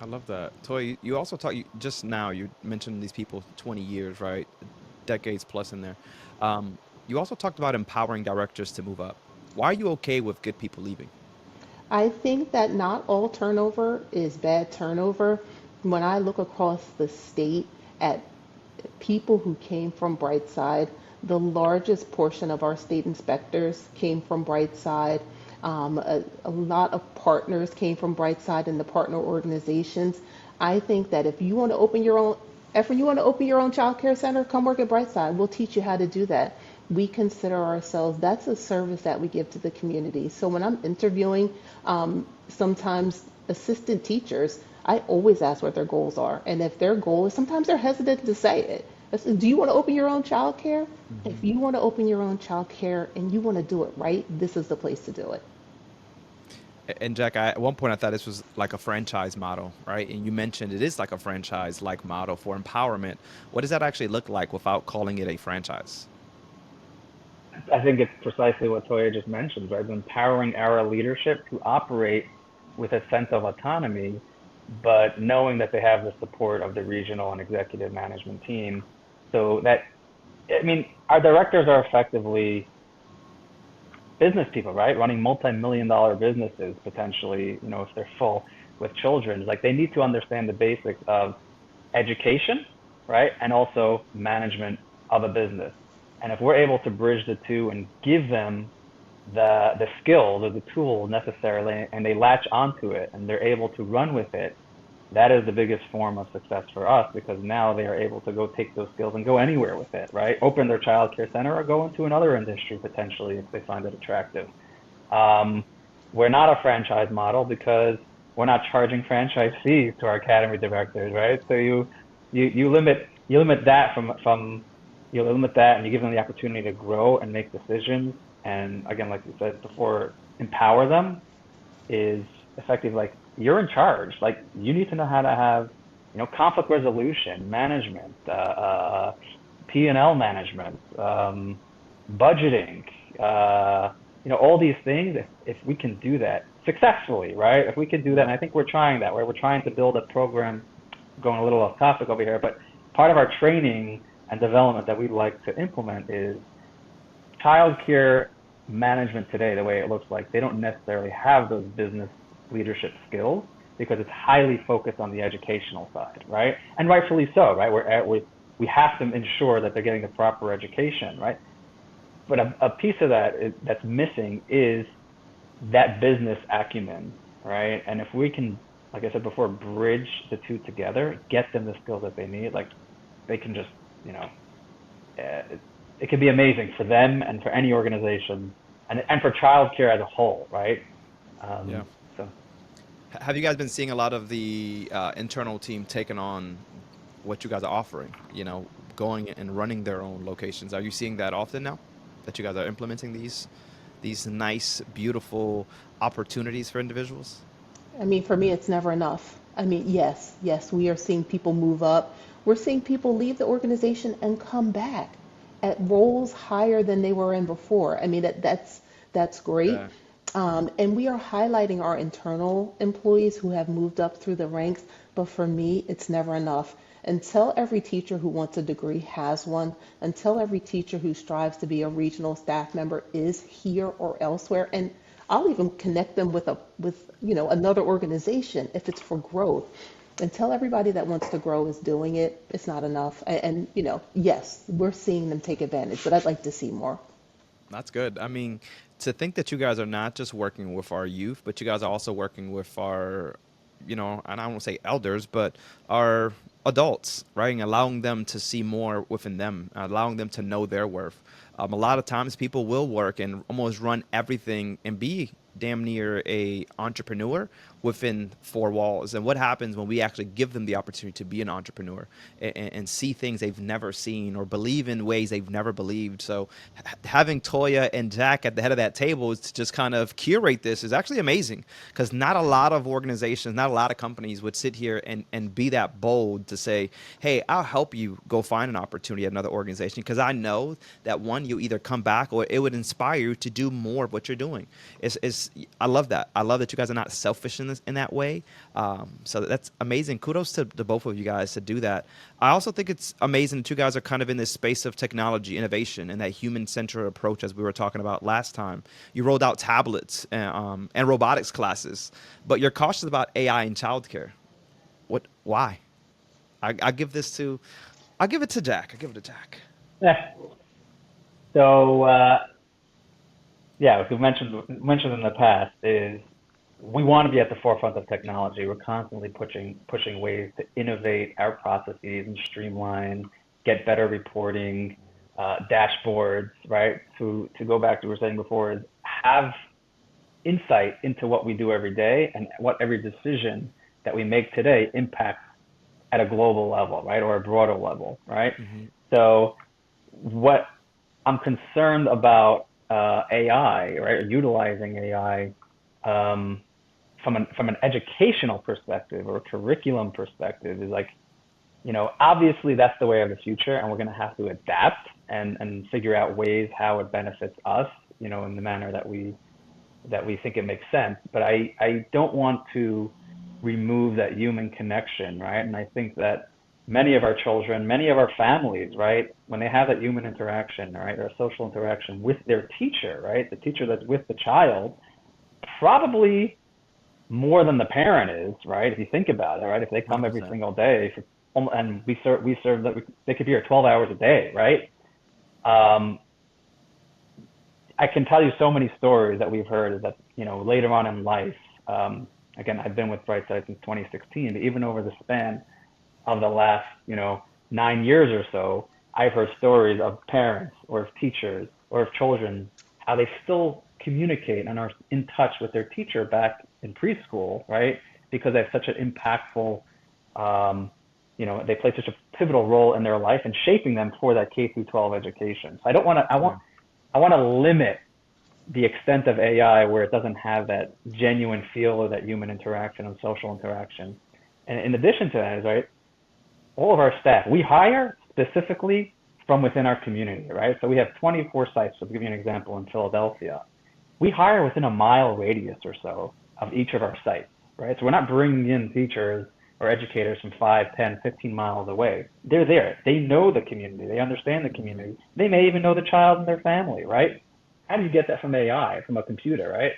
I love that. Toy, you also talk, just now, you mentioned these people 20 years, right? Decades plus in there. Um, you also talked about empowering directors to move up. Why are you okay with good people leaving? I think that not all turnover is bad turnover. When I look across the state at people who came from Brightside, the largest portion of our state inspectors came from Brightside. A lot of partners came from Brightside and the partner organizations. I think that if you want to open your own, Efrain, you want to open your own child care center, come work at Brightside. We'll teach you how to do that. We consider ourselves, that's a service that we give to the community. So when I'm interviewing sometimes assistant teachers, I always ask what their goals are. And if their goal is, sometimes they're hesitant to say it. I said, do you want to open your own child care? If Hmm. you want to open your own child care and you want to do it right, this is the place to do it. And Jack, at one point I thought this was like a franchise model, right? And you mentioned it is like a franchise-like model for empowerment. What does that actually look like without calling it a franchise? I think it's precisely what Toya just mentioned, right? Empowering our leadership to operate with a sense of autonomy, but knowing that they have the support of the regional and executive management team. So that, I mean, our directors are effectively business people, right? Running multi-million dollar businesses potentially, if they're full with children. Like they need to understand the basics of education, right? And also management of a business. And if we're able to bridge the two and give them the skills or the tools necessarily and they latch onto it and they're able to run with it, that is the biggest form of success for us because now they are able to go take those skills and go anywhere with it, right? Open their child care center or go into another industry potentially if they find it attractive. Um, we're not a franchise model because we're not charging franchise fees to our academy directors, right? So you limit that from you limit that and you give them the opportunity to grow and make decisions. And again, like you said before, empower them is effective. Like you're in charge. Like you need to know how to have conflict resolution, management, P&L management, budgeting, all these things. If we can do that successfully, right? If we can do that, and Yep. I think we're trying that, right? We're trying to build a program. Going a little off topic over here, but part of our training and development that we'd like to implement is childcare management today, the way it looks like, they don't necessarily have those business leadership skills because it's highly focused on the educational side, right? And rightfully so, right? We have to ensure that they're getting the proper education, right? But a piece of that that's missing is that business acumen, right? And if we can, like I said before, bridge the two together, get them the skills that they need, like they can just, you know, it can be amazing for them and for any organization and for childcare as a whole, right? Yeah. So Have you guys been seeing a lot of the internal team taking on what you guys are offering? Going and running their own locations. Are you seeing that often now? That you guys are implementing these nice, beautiful opportunities for individuals? I mean, for me, it's never enough. I mean, yes, we are seeing people move up. We're seeing people leave the organization and come back at roles higher than they were in before. I mean, that's great. Yeah. And we are highlighting our internal employees who have moved up through the ranks. But for me, it's never enough. Until every teacher who wants a degree has one, until every teacher who strives to be a regional staff member is here or elsewhere, and I'll even connect them with another organization if it's for growth. Until everybody that wants to grow is doing it, it's not enough. And yes, we're seeing them take advantage, but I'd like to see more. That's good. I mean, to think that you guys are not just working with our youth, but you guys are also working with our, and I won't say elders, but our adults, right? And allowing them to see more within them, allowing them to know their worth. A lot of times people will work and almost run everything and be damn near a entrepreneur within four walls. And what happens when we actually give them the opportunity to be an entrepreneur and see things they've never seen or believe in ways they've never believed. So having Toya and Jack at the head of that table is to just kind of curate this is actually amazing because not a lot of organizations, not a lot of companies would sit here and be that bold to say, hey, I'll help you go find an opportunity at another organization because I know that one, you either come back or it would inspire you to do more of what you're doing. It's I love that. I love that you guys are not selfish in this in that way. So that's amazing. Kudos to both of you guys to do that. I also think it's amazing that you guys are kind of in this space of technology innovation and that human centered approach, as we were talking about last time. You rolled out tablets and robotics classes, but you're cautious about AI in childcare. What? Why? I give this to, I'll give it to Jack. I give it to Jack. Yeah. So yeah, like we mentioned in the past, is we want to be at the forefront of technology. We're constantly pushing ways to innovate our processes and streamline, get better reporting, dashboards, right? To go back to what we were saying before, is have insight into what we do every day and what every decision that we make today impacts at a global level, right, or a broader level, right? Mm-hmm. So what I'm concerned about AI, right, or utilizing AI from an educational perspective or a curriculum perspective is like, obviously that's the way of the future, and we're going to have to adapt and figure out ways how it benefits us, in the manner that we think it makes sense. But I don't want to remove that human connection, right? And I think that many of our children, many of our families, right, when they have that human interaction, right, or social interaction with their teacher, right, the teacher that's with the child, probably more than the parent is, right? If you think about it, right, if they come every 100%. single day, and we serve that, they could be here 12 hours a day, right? Um, I can tell you so many stories that we've heard that, later on in life, again, I've been with Brightside since 2016, but even over the span of the last, 9 years or so, I've heard stories of parents or of teachers or of children, how they still communicate and are in touch with their teacher back in preschool, right? Because they have such an impactful, they play such a pivotal role in their life and shaping them for that K through 12 education. So I don't want to, Yeah. I want to limit the extent of AI where it doesn't have that genuine feel or that human interaction and social interaction. And in addition to that, is right, all of our staff, we hire specifically from within our community, right? So we have 24 sites. So to give you an example, in Philadelphia, we hire within a mile radius or so of each of our sites, right? So we're not bringing in teachers or educators from 5, 10, 15 miles away. They're there. They know the community. They understand the community. They may even know the child and their family, right? How do you get that from AI, from a computer, right?